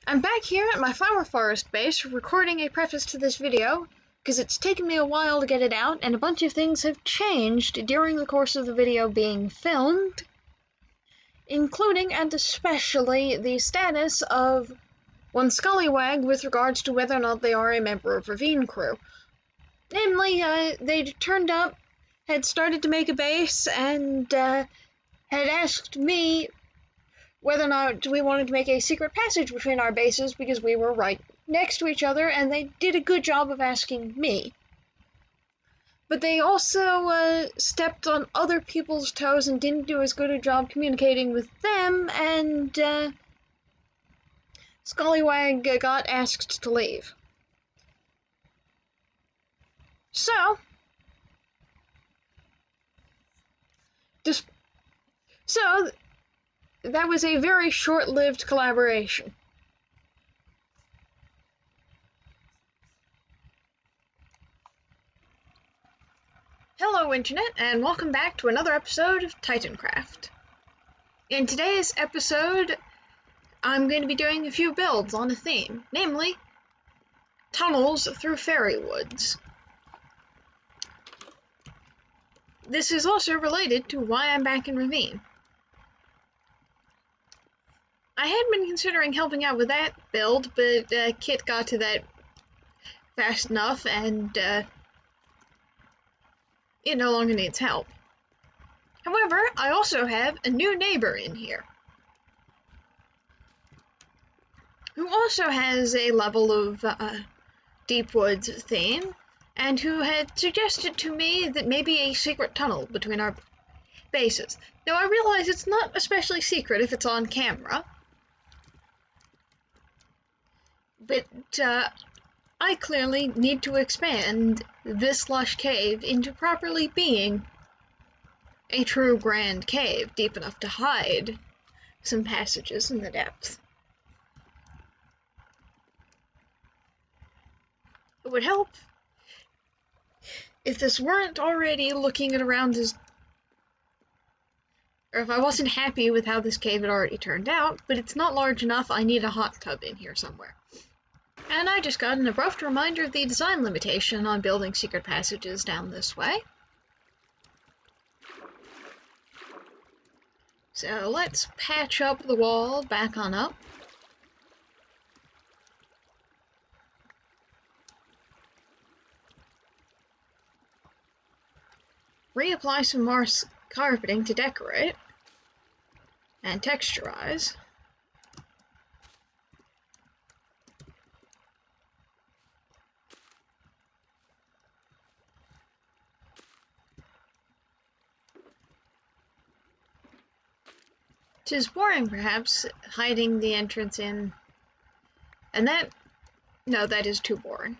I'm back here at my Flower Forest base recording a preface to this video, because it's taken me a while to get it out, and a bunch of things have changed during the course of the video being filmed, including and especially the status of one Scullywag with regards to whether or not they are a member of Ravine Crew. Namely, they turned up, had started to make a base, and had asked me whether or not we wanted to make a secret passage between our bases because we were right next to each other, and they did a good job of asking me. But they also stepped on other people's toes and didn't do as good a job communicating with them, and Scullywag got asked to leave. So, that was a very short-lived collaboration. Hello Internet, and welcome back to another episode of Titancraft. In today's episode, I'm going to be doing a few builds on a theme, namely, tunnels through fairy woods. This is also related to why I'm back in Ravine. I had been considering helping out with that build, but Kit got to that fast enough, and it no longer needs help. However, I also have a new neighbor in here, who also has a level of Deep Woods theme, and who had suggested to me that maybe a secret tunnel between our bases. Now, I realize it's not especially secret if it's on camera, but I clearly need to expand this lush cave into properly being a true grand cave, deep enough to hide some passages in the depth. It would help if this weren't already looking at around as, or if I wasn't happy with how this cave had already turned out, but it's not large enough. I need a hot tub in here somewhere. And I just got an abrupt reminder of the design limitation on building secret passages down this way. So let's patch up the wall back on up. Reapply some more carpeting to decorate and texturize. Tis boring, perhaps, hiding the entrance in, and that is too boring.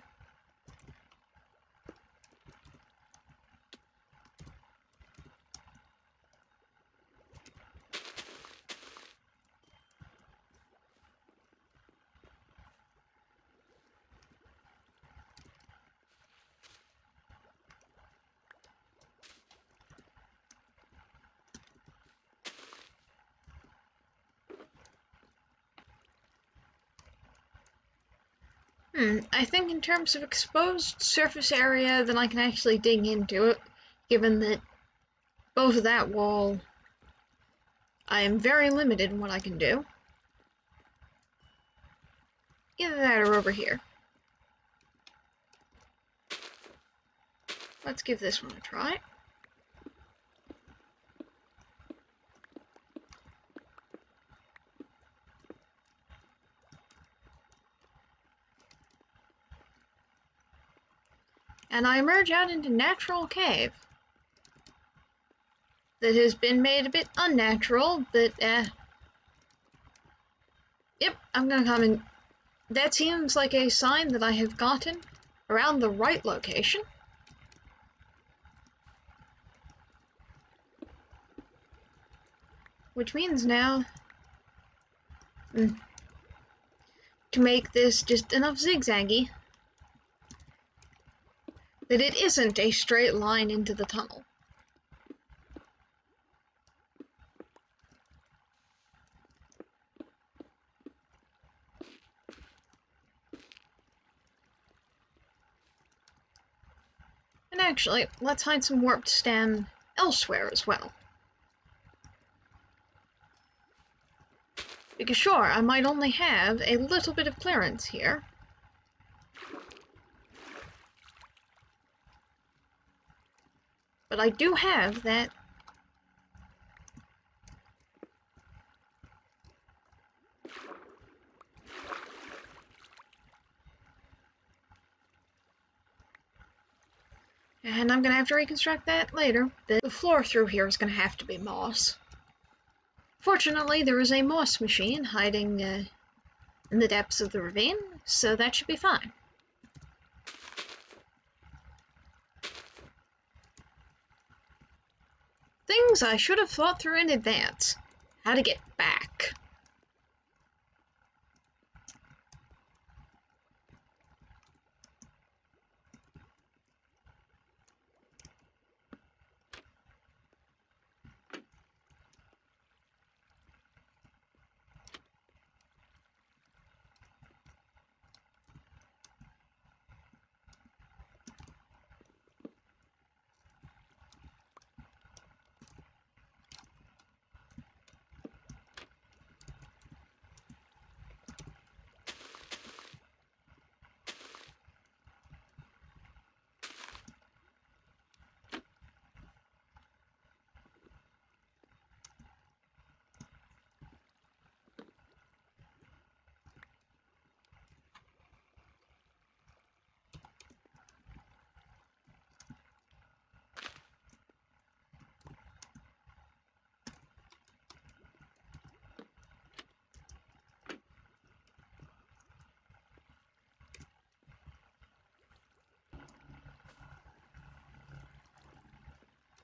I think in terms of exposed surface area, then I can actually dig into it, given that both of that wall, I am very limited in what I can do. Either that or over here. Let's give this one a try. And I emerge out into natural cave that has been made a bit unnatural, but yep, I'm gonna come in. That seems like a sign that I have gotten around the right location. Which means now to make this just enough zigzaggy that it isn't a straight line into the tunnel. Actually, let's hide some warped stem elsewhere as well. Because sure, I might only have a little bit of clearance here. But I do have that. And I'm gonna have to reconstruct that later. The floor through here is gonna have to be moss. Fortunately, there is a moss machine hiding in the depths of the ravine, so that should be fine. Things I should have thought through in advance. How to get back.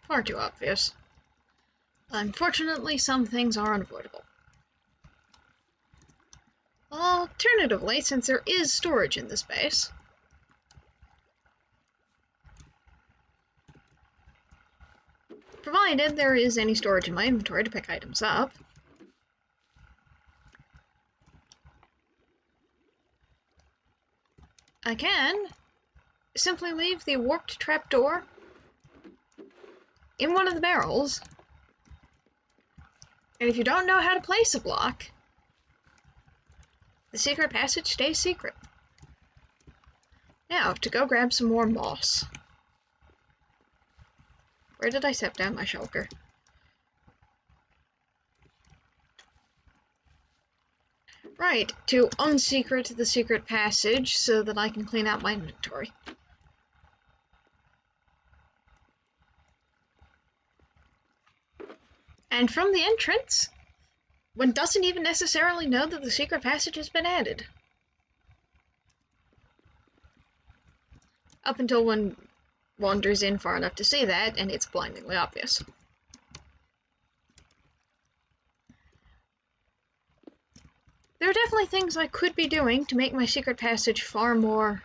Far too obvious. Unfortunately, some things are unavoidable. Alternatively, since there is storage in this base, provided there is any storage in my inventory to pick items up, I can simply leave the warped trapdoor in one of the barrels, and if you don't know how to place a block, the secret passage stays secret. Now, to go grab some more moss. Where did I set down my shulker? Right, to unsecret the secret passage so that I can clean out my inventory. And from the entrance, one doesn't even necessarily know that the secret passage has been added. Up until one wanders in far enough to see that, and it's blindingly obvious. There are definitely things I could be doing to make my secret passage far more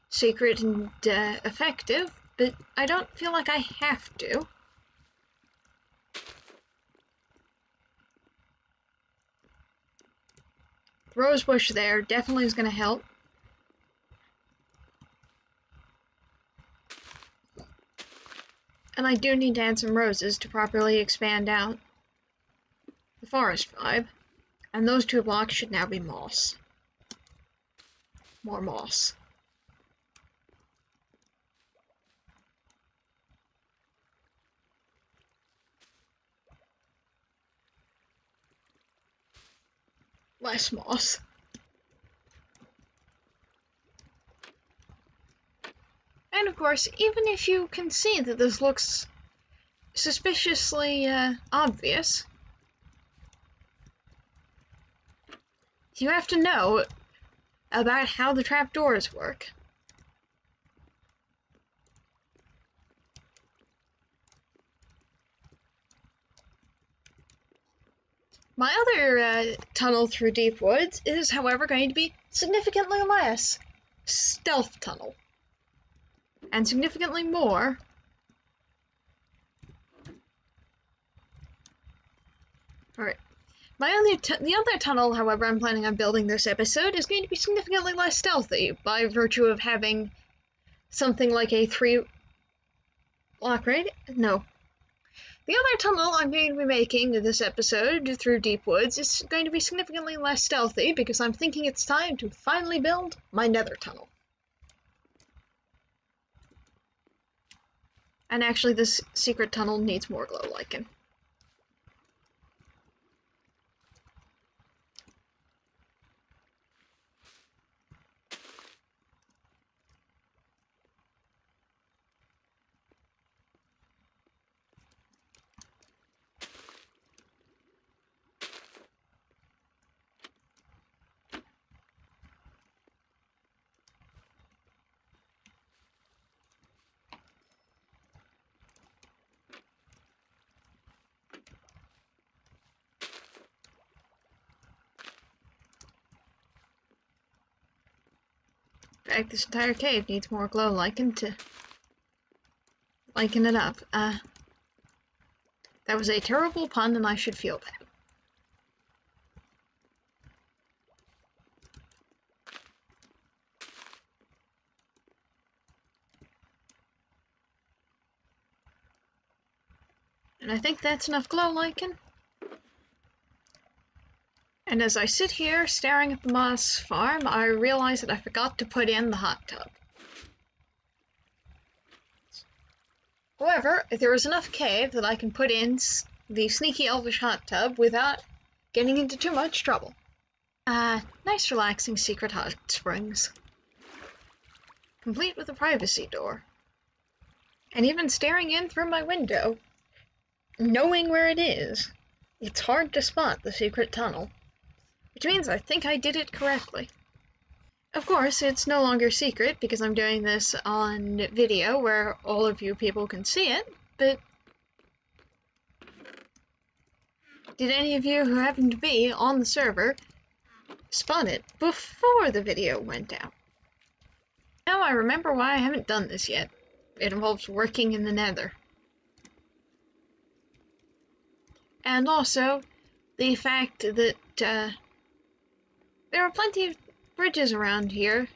secret and effective, but I don't feel like I have to. The rosebush there definitely is going to help. And I do need to add some roses to properly expand out the forest vibe. And those 2 blocks should now be moss. More moss. Less moss. And of course, even if you can see that this looks suspiciously obvious, you have to know about how the trapdoors work. My other tunnel through deep woods is, however, going to be significantly less stealth tunnel. And significantly more alright. The other tunnel, however, I'm planning on building this episode is going to be significantly less stealthy by virtue of having something like a block radius? No. The other tunnel I'm going to be making this episode through Deep Woods is going to be significantly less stealthy because I'm thinking it's time to finally build my nether tunnel. And actually, this secret tunnel needs more glow lichen. In fact, this entire cave needs more glow lichen to liken it up. That was a terrible pun and I should feel bad. And I think that's enough glow lichen. And as I sit here staring at the moss farm, I realize that I forgot to put in the hot tub. However, there is enough cave that I can put in the sneaky elvish hot tub without getting into too much trouble. Nice relaxing secret hot springs. Complete with a privacy door. And even staring in through my window, knowing where it is, it's hard to spot the secret tunnel. Which means I think I did it correctly. Of course, it's no longer secret because I'm doing this on video where all of you people can see it, but did any of you who happen to be on the server spot it before the video went out? Now I remember why I haven't done this yet. It involves working in the nether. And also, the fact that there are plenty of bridges around here.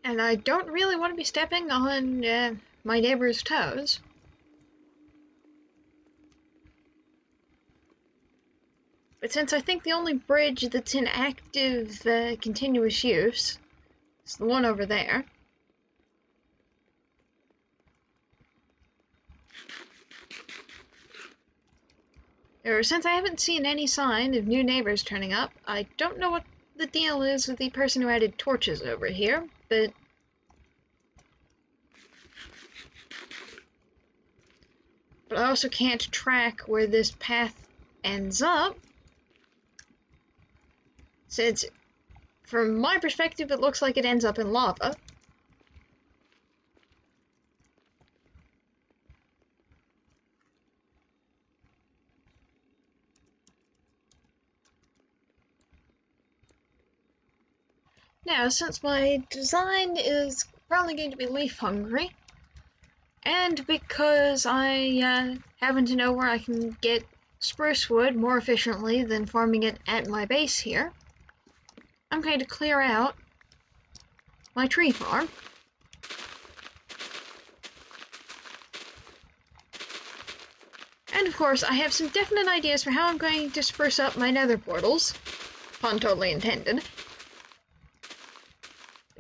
And I don't really want to be stepping on my neighbor's toes. But since I think the only bridge that's in active continuous use is the one over there, since I haven't seen any sign of new neighbors turning up, I don't know what the deal is with the person who added torches over here, but I also can't track where this path ends up, since from my perspective it looks like it ends up in lava. Now, since my design is probably going to be leaf hungry, and because I happen to know where I can get spruce wood more efficiently than farming it at my base here, I'm going to clear out my tree farm. And of course, I have some definite ideas for how I'm going to spruce up my nether portals, pun totally intended.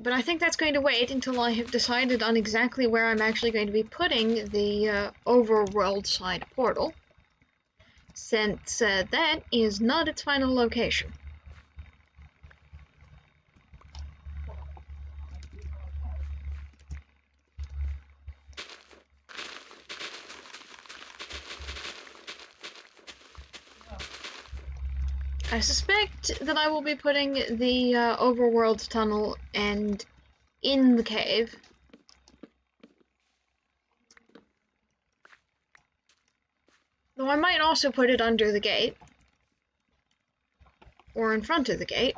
But I think that's going to wait until I have decided on exactly where I'm actually going to be putting the overworld side portal, since that is not its final location. I suspect that I will be putting the overworld tunnel and in the cave. Though I might also put it under the gate. Or in front of the gate.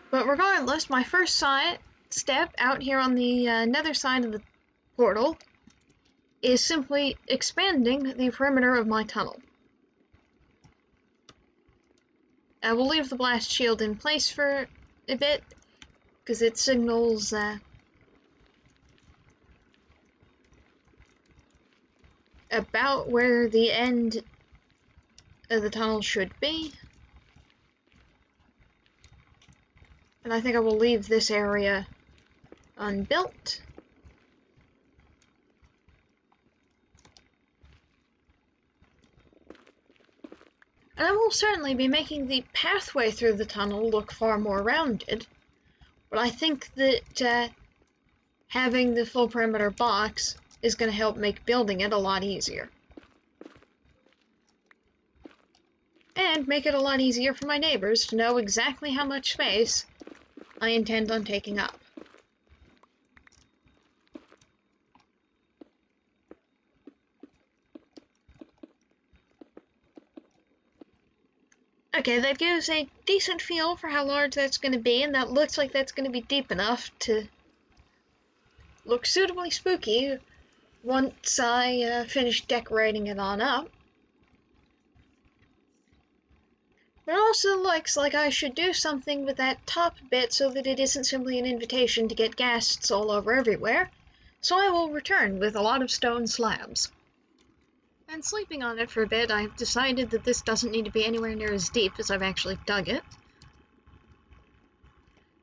But regardless, my first step out here on the nether side of the portal is simply expanding the perimeter of my tunnel. I will leave the blast shield in place for a bit, because it signals about where the end of the tunnel should be. And I think I will leave this area unbuilt. And I will certainly be making the pathway through the tunnel look far more rounded, but I think that having the full perimeter box is going to help make building it a lot easier. And make it a lot easier for my neighbors to know exactly how much space I intend on taking up. Okay, that gives a decent feel for how large that's going to be, and that looks like that's going to be deep enough to look suitably spooky once I finish decorating it on up. But it also looks like I should do something with that top bit so that it isn't simply an invitation to get ghasts all over everywhere, so I will return with a lot of stone slabs. And sleeping on it for a bit, I've decided that this doesn't need to be anywhere near as deep as I've actually dug it,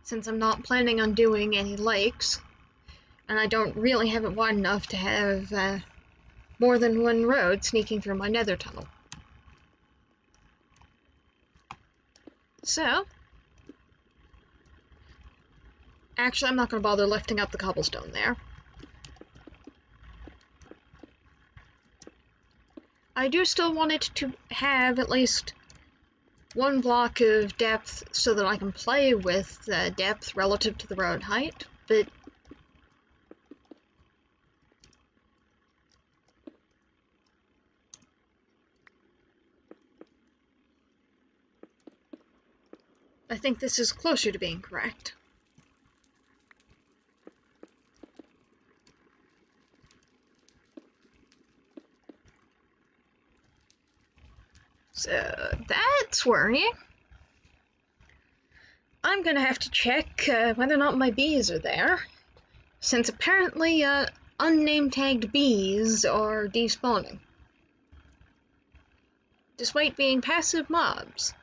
since I'm not planning on doing any lakes, and I don't really have it wide enough to have more than one road sneaking through my nether tunnel. So, actually I'm not going to bother lifting up the cobblestone there. I do still want it to have at least one block of depth so that I can play with depth relative to the road height, but I think this is closer to being correct. So that's worrying. I'm gonna have to check whether or not my bees are there, since apparently unnamed tagged bees are despawning, despite being passive mobs.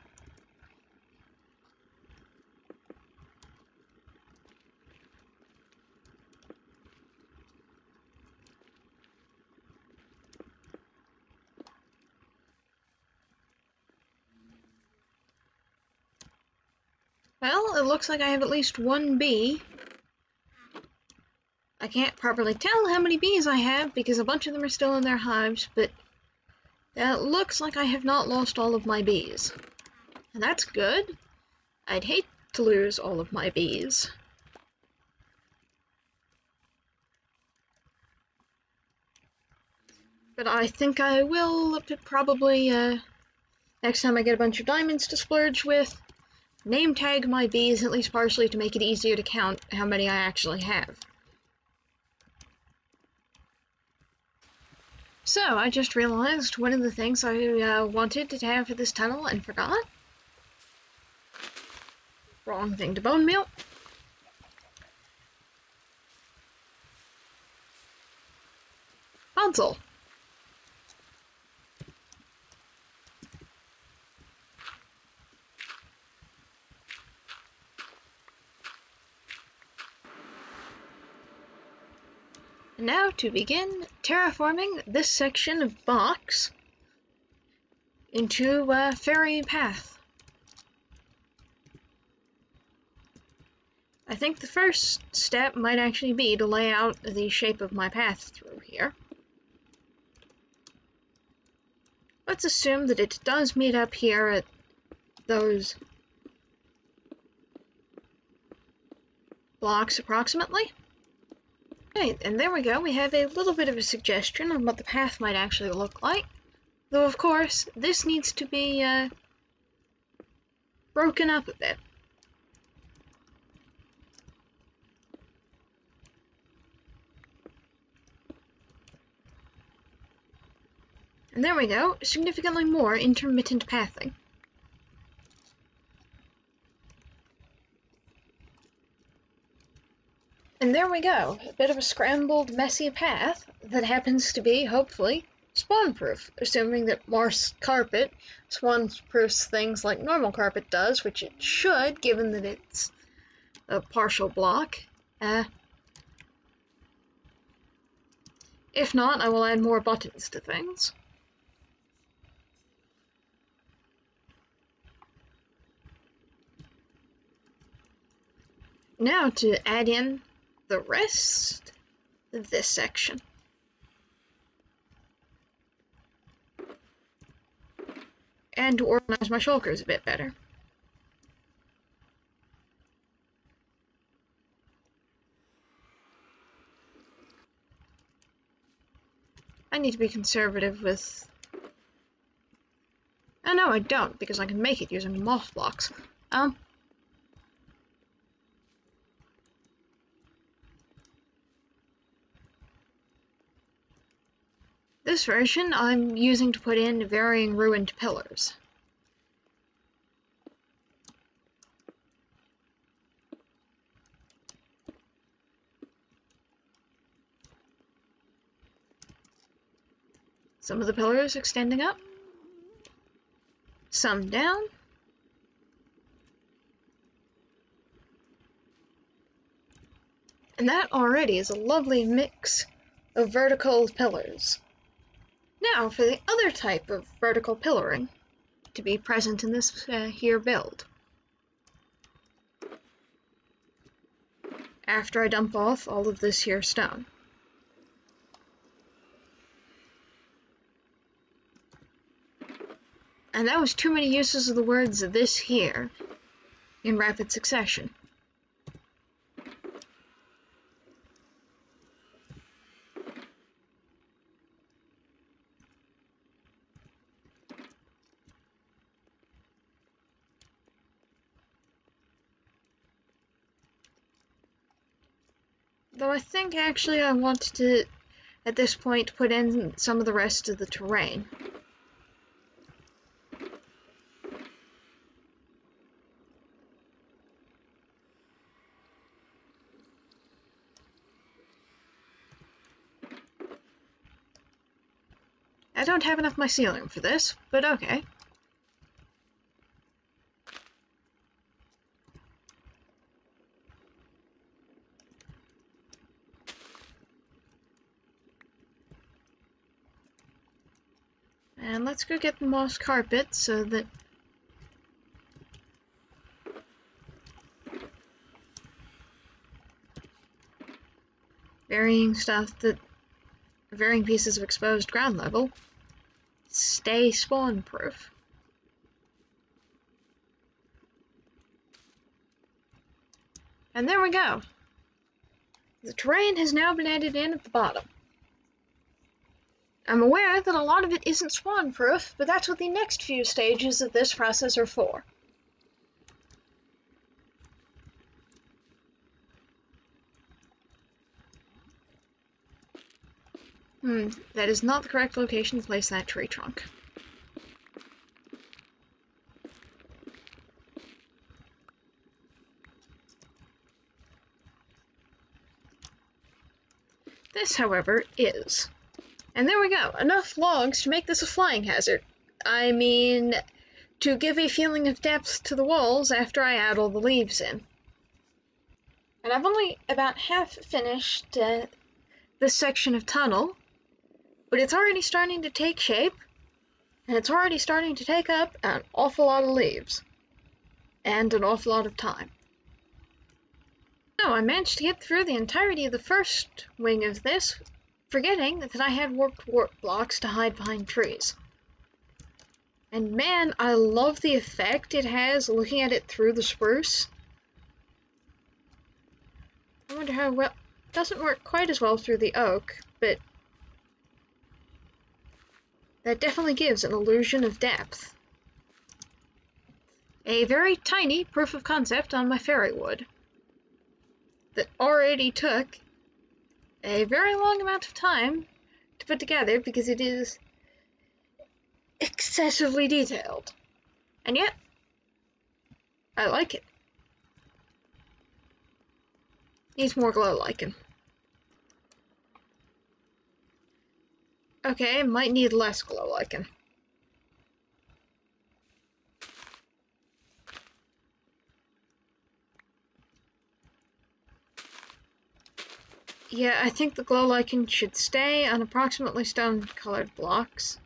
Well, it looks like I have at least one bee. I can't properly tell how many bees I have because a bunch of them are still in their hives, but it looks like I have not lost all of my bees. And that's good. I'd hate to lose all of my bees. But I think I will probably, next time I get a bunch of diamonds to splurge with, name tag my bees at least partially to make it easier to count how many I actually have. So, I just realized one of the things I wanted to have for this tunnel and forgot. Wrong thing to bone meal. Console. Now to begin terraforming this section of box into a fairy path. I think the first step might actually be to lay out the shape of my path through here. Let's assume that it does meet up here at those blocks approximately. Okay, and there we go, we have a little bit of a suggestion on what the path might actually look like. Though, of course, this needs to be broken up a bit. And there we go, significantly more intermittent pathing. And there we go, a bit of a scrambled, messy path that happens to be, hopefully, spawn-proof, assuming that Marsh carpet spawn-proofs things like normal carpet does, which it should, given that it's a partial block. If not, I will add more buttons to things. Now to add in the rest of this section. And to organize my shulkers a bit better. I need to be conservative with... Oh no, I don't, because I can make it using moss blocks. This version I'm using to put in varying ruined pillars. Some of the pillars extending up, some down, and that already is a lovely mix of vertical pillars. Now for the other type of vertical pillaring to be present in this here build. After I dump off all of this here stone. And that was too many uses of the words "this here" in rapid succession. Though I think actually I want to, at this point, put in some of the rest of the terrain. I don't have enough mycelium for this, but okay. And let's go get the moss carpet so that varying pieces of exposed ground level stay spawn proof. And there we go. The terrain has now been added in at the bottom. I'm aware that a lot of it isn't spawn proof, but that's what the next few stages of this process are for. That is not the correct location to place that tree trunk. This, however, is. And there we go, enough logs to make this a flying hazard. I mean, to give a feeling of depth to the walls after I add all the leaves in. And I've only about half finished this section of tunnel, but it's already starting to take shape, and it's already starting to take up an awful lot of leaves, and an awful lot of time. So I managed to get through the entirety of the first wing of this, forgetting that I had warped warp blocks to hide behind trees. And man, I love the effect it has looking at it through the spruce. I wonder how well... It doesn't work quite as well through the oak, but that definitely gives an illusion of depth. A very tiny proof of concept on my fairy wood that already took a very long amount of time to put together because it is excessively detailed. And yet, I like it. Needs more glow lichen. Okay, might need less glow lichen. Yeah, I think the glow lichen should stay on approximately stone-colored blocks.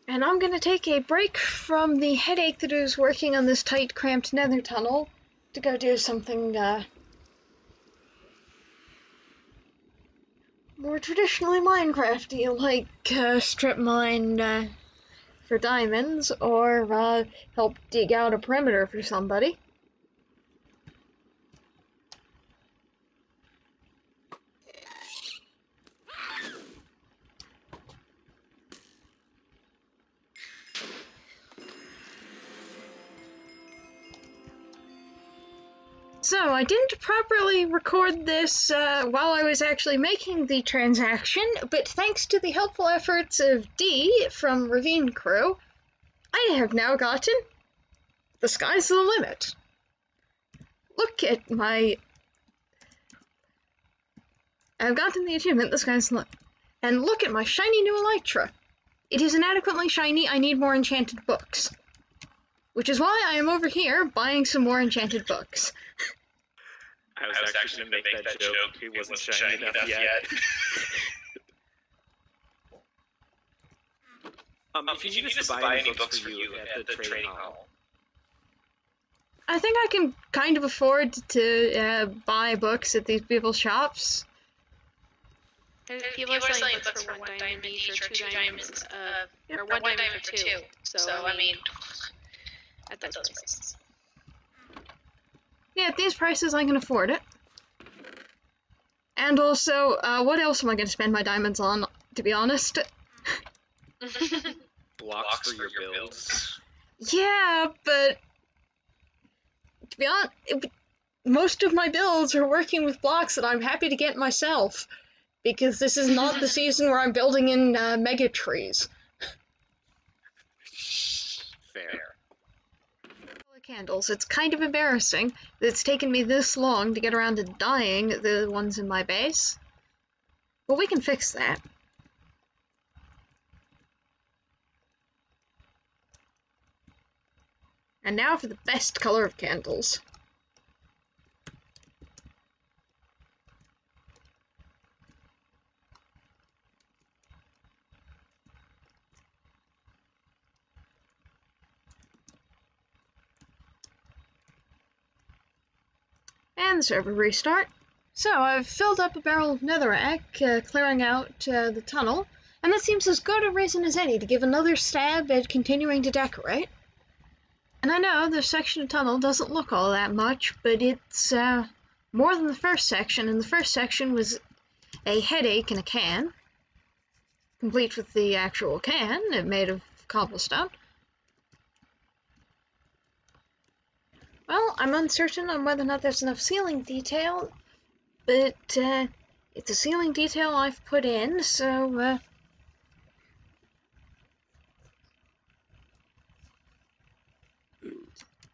And I'm gonna take a break from the headache that is working on this tight, cramped nether tunnel to go do something, more traditionally Minecrafty, like, strip mine, for diamonds, or, help dig out a perimeter for somebody. So, I didn't properly record this while I was actually making the transaction, but thanks to the helpful efforts of D from Ravine Crew, I have now gotten the sky's the limit. Look at my... I've gotten the achievement, the sky's the limit. And look at my shiny new elytra. It is inadequately shiny, I need more enchanted books. Which is why I am over here buying some more enchanted books. I was actually going to make that joke. It wasn't shiny enough yet. If you need us to buy any books for you at the trading hall. I think I can kind of afford to buy books at these people's shops. People are selling books for 1 diamond each, or 2 diamonds, or 1 diamond for 2. So, I mean, at those prices. Yeah, at these prices I can afford it. And also, what else am I going to spend my diamonds on, to be honest? Blocks for your builds. Yeah, but... to be honest, most of my builds are working with blocks that I'm happy to get myself. Because this is not the season where I'm building in mega trees. Fair. Candles. It's kind of embarrassing that it's taken me this long to get around to dyeing the ones in my base. But we can fix that. And now for the best color of candles. And the server restart. So I've filled up a barrel of netherrack, clearing out the tunnel, and that seems as good a reason as any to give another stab at continuing to decorate. And I know this section of tunnel doesn't look all that much, but it's more than the first section, and the first section was a headache in a can, complete with the actual can, made of cobblestone. Well, I'm uncertain on whether or not there's enough ceiling detail, but it's a ceiling detail I've put in, so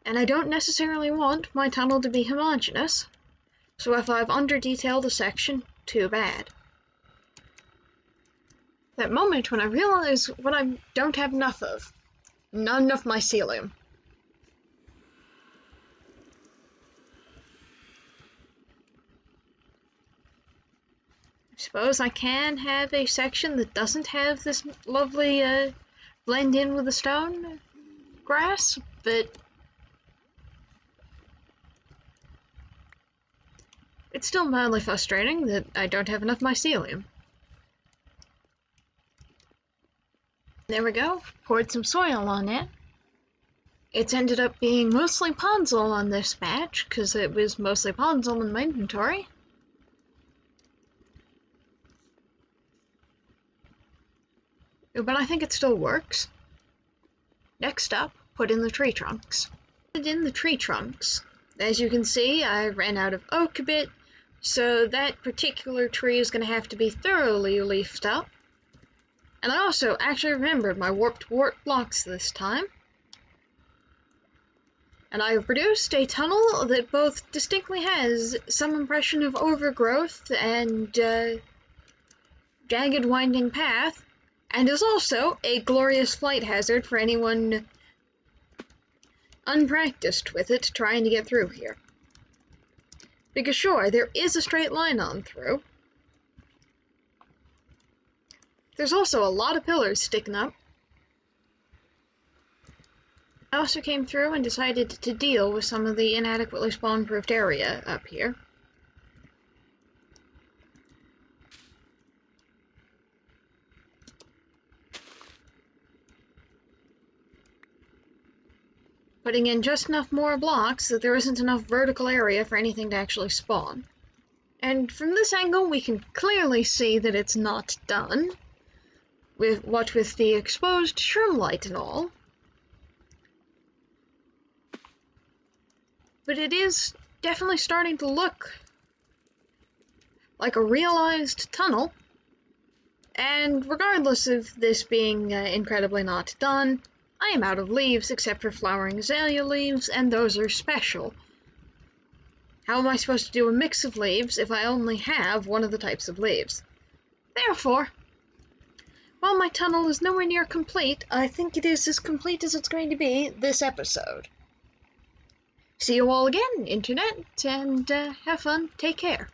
and I don't necessarily want my tunnel to be homogeneous, so if I've under-detailed a section, too bad. That moment when I realize what I don't have enough of. Not enough mycelium. I suppose I can have a section that doesn't have this lovely blend in with the stone grass, but it's still mildly frustrating that I don't have enough mycelium. There we go, poured some soil on it. It's ended up being mostly Ponzel on this batch, because it was mostly Ponzel in my inventory. But I think it still works. Next up, put in the tree trunks. In the tree trunks. As you can see, I ran out of oak a bit, so that particular tree is going to have to be thoroughly leafed up. And I also actually remembered my warped wart blocks this time. And I have produced a tunnel that both distinctly has some impression of overgrowth and jagged winding path, and is also a glorious flight hazard for anyone unpracticed with it trying to get through here. Because sure, there is a straight line on through. There's also a lot of pillars sticking up. I also came through and decided to deal with some of the inadequately spawn-proofed area up here. Putting in just enough more blocks that there isn't enough vertical area for anything to actually spawn. And from this angle we can clearly see that it's not done, with the exposed shroom light and all. But it is definitely starting to look like a realized tunnel, and regardless of this being incredibly not done, I am out of leaves except for flowering azalea leaves, and those are special. How am I supposed to do a mix of leaves if I only have one of the types of leaves? Therefore, while my tunnel is nowhere near complete, I think it is as complete as it's going to be this episode. See you all again, Internet, and have fun, take care.